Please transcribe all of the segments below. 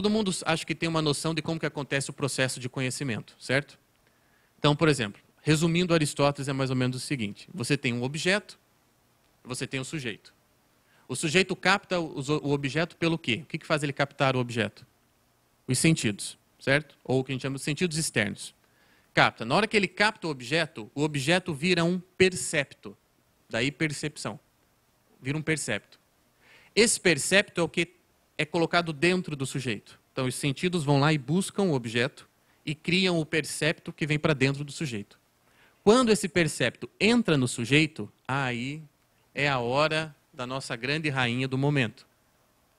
Todo mundo acha que tem uma noção de como que acontece o processo de conhecimento, certo? Então, por exemplo, resumindo Aristóteles é mais ou menos o seguinte. Você tem um objeto, você tem um sujeito. O sujeito capta o objeto pelo quê? O que faz ele captar o objeto? Os sentidos, certo? Ou o que a gente chama de sentidos externos. Capta. Na hora que ele capta o objeto vira um percepto. Daí percepção. Vira um percepto. Esse percepto é o que é colocado dentro do sujeito. Então, os sentidos vão lá e buscam o objeto e criam o percepto que vem para dentro do sujeito. Quando esse percepto entra no sujeito, aí é a hora da nossa grande rainha do momento.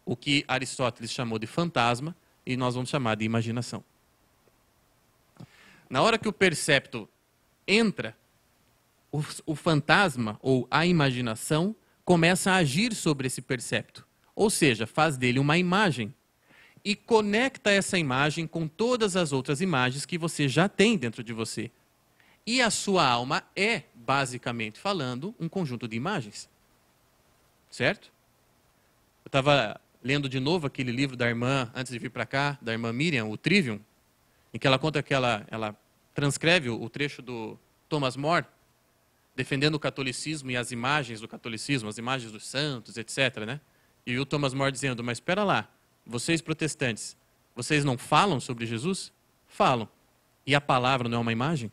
O que Aristóteles chamou de fantasma e nós vamos chamar de imaginação. Na hora que o percepto entra, o fantasma ou a imaginação começa a agir sobre esse percepto. Ou seja, faz dele uma imagem e conecta essa imagem com todas as outras imagens que você já tem dentro de você. E a sua alma é, basicamente falando, um conjunto de imagens. Certo? Eu estava lendo de novo aquele livro da irmã, antes de vir para cá, da irmã Miriam, o Trivium, em que ela conta que ela transcreve o trecho do Thomas More, defendendo o catolicismo e as imagens do catolicismo, as imagens dos santos, etc., né? E o Thomas More dizendo, mas espera lá, vocês protestantes, vocês não falam sobre Jesus? Falam. E a palavra não é uma imagem?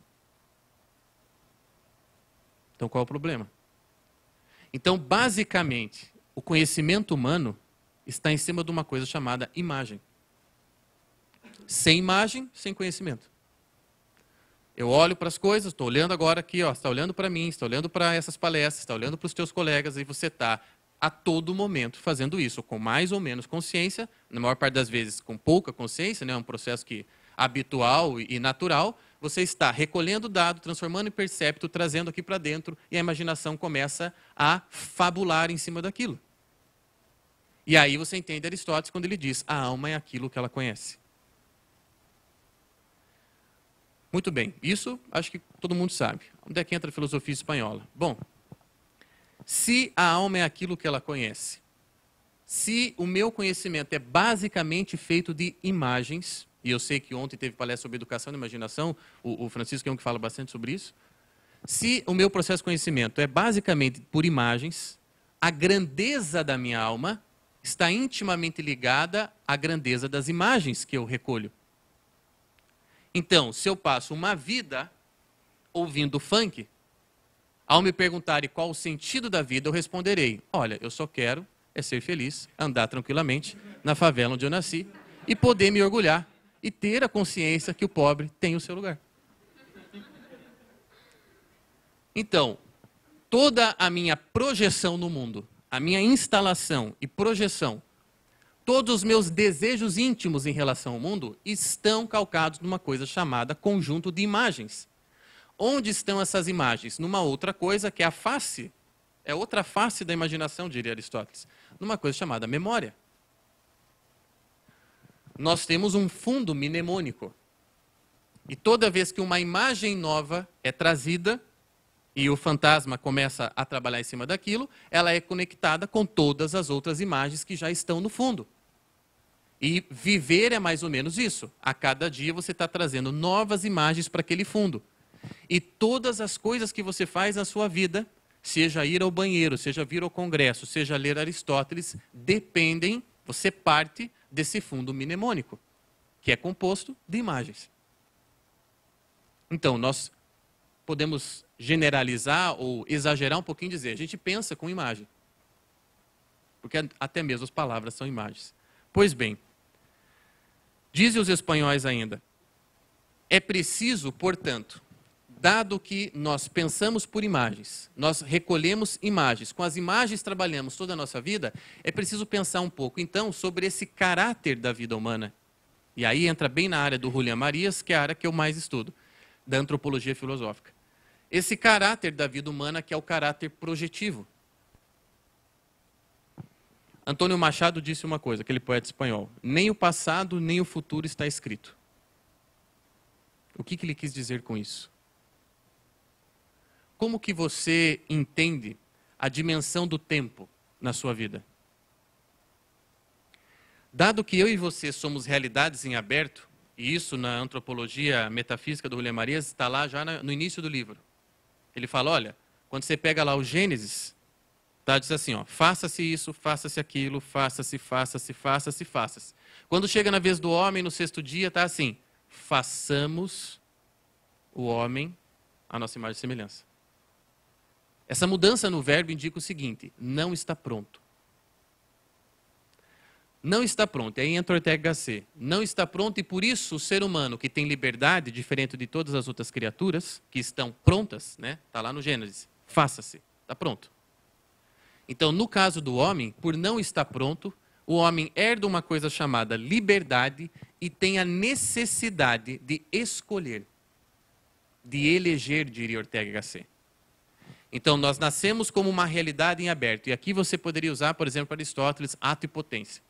Então qual é o problema? Então, basicamente, o conhecimento humano está em cima de uma coisa chamada imagem. Sem imagem, sem conhecimento. Eu olho para as coisas, estou olhando agora aqui, ó, você está olhando para mim, está olhando para essas palestras, está olhando para os teus colegas e você está a todo momento fazendo isso, com mais ou menos consciência, na maior parte das vezes com pouca consciência, né, é um processo habitual e natural, você está recolhendo dado, transformando em percepto, trazendo aqui para dentro e a imaginação começa a fabular em cima daquilo. E aí você entende Aristóteles quando ele diz, a alma é aquilo que ela conhece. Muito bem, isso acho que todo mundo sabe. Onde é que entra a filosofia espanhola? Bom, se a alma é aquilo que ela conhece, se o meu conhecimento é basicamente feito de imagens, e eu sei que ontem teve palestra sobre educação e imaginação, o Francisco é um que fala bastante sobre isso, se o meu processo de conhecimento é basicamente por imagens, a grandeza da minha alma está intimamente ligada à grandeza das imagens que eu recolho. Então, se eu passo uma vida ouvindo funk, ao me perguntarem qual o sentido da vida, eu responderei, olha, eu só quero ser feliz, andar tranquilamente na favela onde eu nasci e poder me orgulhar e ter a consciência que o pobre tem o seu lugar. Então, toda a minha projeção no mundo, a minha instalação e projeção, todos os meus desejos íntimos em relação ao mundo estão calcados numa coisa chamada conjunto de imagens. Onde estão essas imagens? Numa outra coisa que é a face, é outra face da imaginação, diria Aristóteles, numa coisa chamada memória. Nós temos um fundo mnemônico. E toda vez que uma imagem nova é trazida, e o fantasma começa a trabalhar em cima daquilo, ela é conectada com todas as outras imagens que já estão no fundo. E viver é mais ou menos isso. A cada dia você está trazendo novas imagens para aquele fundo. E todas as coisas que você faz na sua vida, seja ir ao banheiro, seja vir ao congresso, seja ler Aristóteles, dependem, você parte desse fundo mnemônico, que é composto de imagens. Então, nós podemos generalizar ou exagerar um pouquinho e dizer, a gente pensa com imagem. Porque até mesmo as palavras são imagens. Pois bem, dizem os espanhóis ainda, é preciso, portanto, dado que nós pensamos por imagens, nós recolhemos imagens, com as imagens trabalhamos toda a nossa vida, é preciso pensar um pouco, então, sobre esse caráter da vida humana. E aí entra bem na área do Julián Marías, que é a área que eu mais estudo, da antropologia filosófica. Esse caráter da vida humana que é o caráter projetivo. Antônio Machado disse uma coisa, aquele poeta espanhol, nem o passado nem o futuro está escrito. O que ele quis dizer com isso? Como que você entende a dimensão do tempo na sua vida? Dado que eu e você somos realidades em aberto, e isso na antropologia metafísica do William Marias está lá já no início do livro. Ele fala, olha, quando você pega lá o Gênesis, tá, diz assim, ó, faça-se isso, faça-se aquilo, faça-se, faça-se, faça-se, faça-se. Quando chega na vez do homem, no sexto dia, está assim, façamos o homem à nossa imagem e semelhança. Essa mudança no verbo indica o seguinte, não está pronto. Não está pronto, aí entra Ortega Gasset. Não está pronto e por isso o ser humano que tem liberdade, diferente de todas as outras criaturas, que estão prontas, né? Está lá no Gênesis, faça-se, está pronto. Então, no caso do homem, por não estar pronto, o homem herda uma coisa chamada liberdade e tem a necessidade de escolher, de eleger, diria Ortega Gasset. Então, nós nascemos como uma realidade em aberto. E aqui você poderia usar, por exemplo, Aristóteles, ato e potência.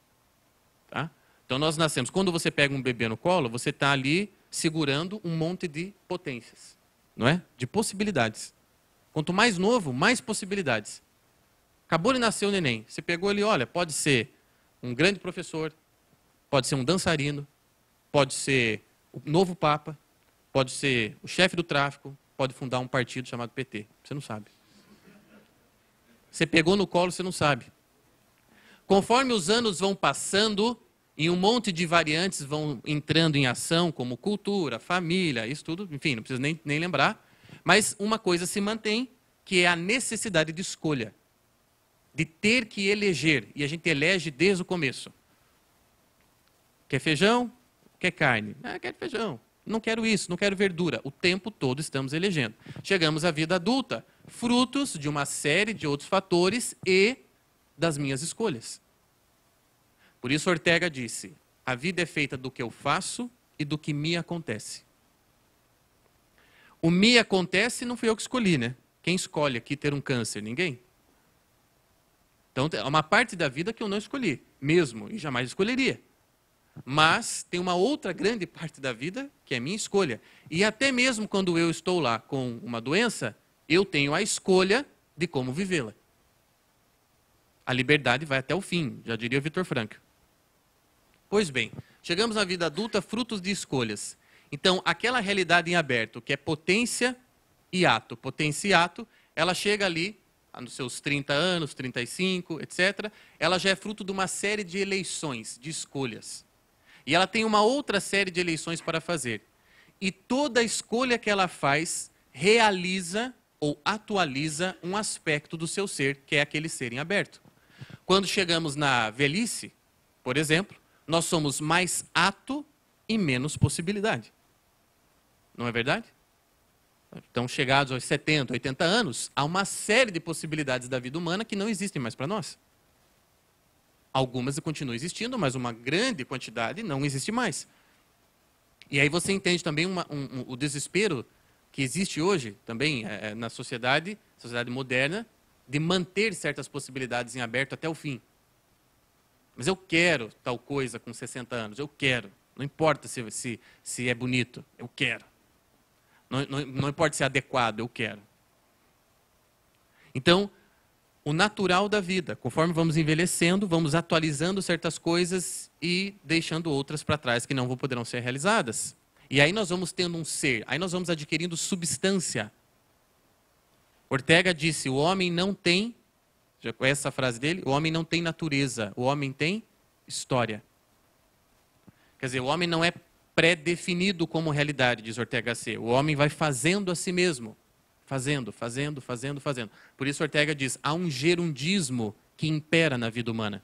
Tá? Então, nós nascemos. Quando você pega um bebê no colo, você está ali segurando um monte de potências, não é? De possibilidades. Quanto mais novo, mais possibilidades. Acabou de nascer o neném. Você pegou ele, olha, pode ser um grande professor, pode ser um dançarino, pode ser o novo papa, pode ser o chefe do tráfico, pode fundar um partido chamado PT. Você não sabe. Você pegou no colo, você não sabe. Conforme os anos vão passando e um monte de variantes vão entrando em ação, como cultura, família, isso tudo, enfim, não precisa nem lembrar, mas uma coisa se mantém, que é a necessidade de escolha, de ter que eleger, e a gente elege desde o começo. Quer feijão? Quer carne? Ah, quero feijão. Não quero isso, não quero verdura. O tempo todo estamos elegendo. Chegamos à vida adulta, frutos de uma série de outros fatores e das minhas escolhas. Por isso Ortega disse, a vida é feita do que eu faço e do que me acontece. O me acontece não fui eu que escolhi, né? Quem escolhe aqui ter um câncer? Ninguém. Então, é uma parte da vida que eu não escolhi, mesmo, e jamais escolheria. Mas tem uma outra grande parte da vida que é minha escolha. E até mesmo quando eu estou lá com uma doença, eu tenho a escolha de como vivê-la. A liberdade vai até o fim, já diria Viktor Frankl. Pois bem, chegamos na vida adulta, frutos de escolhas. Então, aquela realidade em aberto, que é potência e ato, ela chega ali, nos seus 30 anos, 35, etc., ela já é fruto de uma série de eleições, de escolhas. E ela tem uma outra série de eleições para fazer. E toda escolha que ela faz realiza ou atualiza um aspecto do seu ser, que é aquele ser em aberto. Quando chegamos na velhice, por exemplo, nós somos mais ato e menos possibilidade. Não é verdade? Então, chegados aos 70, 80 anos, há uma série de possibilidades da vida humana que não existem mais para nós. Algumas continuam existindo, mas uma grande quantidade não existe mais. E aí você entende também o desespero que existe hoje, também na sociedade moderna, de manter certas possibilidades em aberto até o fim. Mas eu quero tal coisa com 60 anos, eu quero. Não importa se é bonito, eu quero. Não importa se é adequado, eu quero. Então, o natural da vida, conforme vamos envelhecendo, vamos atualizando certas coisas e deixando outras para trás que não poderão ser realizadas. E aí nós vamos tendo um ser, aí nós vamos adquirindo substância. Ortega disse, o homem não tem, já conhece essa frase dele? O homem não tem natureza, o homem tem história. Quer dizer, o homem não é pré-definido como realidade, diz Ortega Gasset. O homem vai fazendo a si mesmo. Fazendo. Por isso Ortega diz, há um gerundismo que impera na vida humana.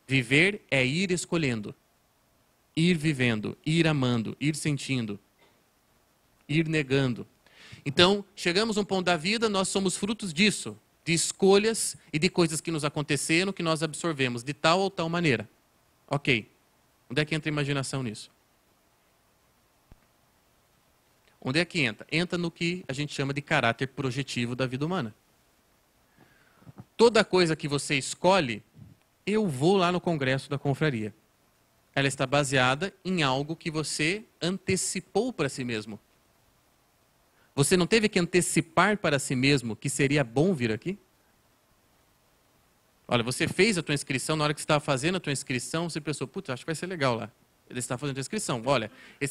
Viver é ir escolhendo, ir vivendo, ir amando, ir sentindo, ir negando. Então, chegamos a um ponto da vida, nós somos frutos disso, de escolhas e de coisas que nos aconteceram, que nós absorvemos de tal ou tal maneira. Ok. Onde é que entra a imaginação nisso? Onde é que entra? Entra no que a gente chama de caráter projetivo da vida humana. Toda coisa que você escolhe, eu vou lá no congresso da confraria. Ela está baseada em algo que você antecipou para si mesmo. Você não teve que antecipar para si mesmo que seria bom vir aqui? Olha, você fez a tua inscrição, na hora que você estava fazendo a tua inscrição, você pensou, putz, acho que vai ser legal lá. Ele está fazendo a tua inscrição. Olha,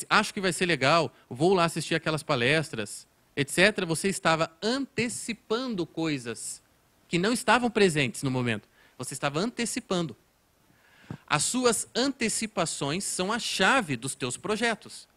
acho que vai ser legal, vou lá assistir aquelas palestras, etc. Você estava antecipando coisas que não estavam presentes no momento. Você estava antecipando. As suas antecipações são a chave dos teus projetos.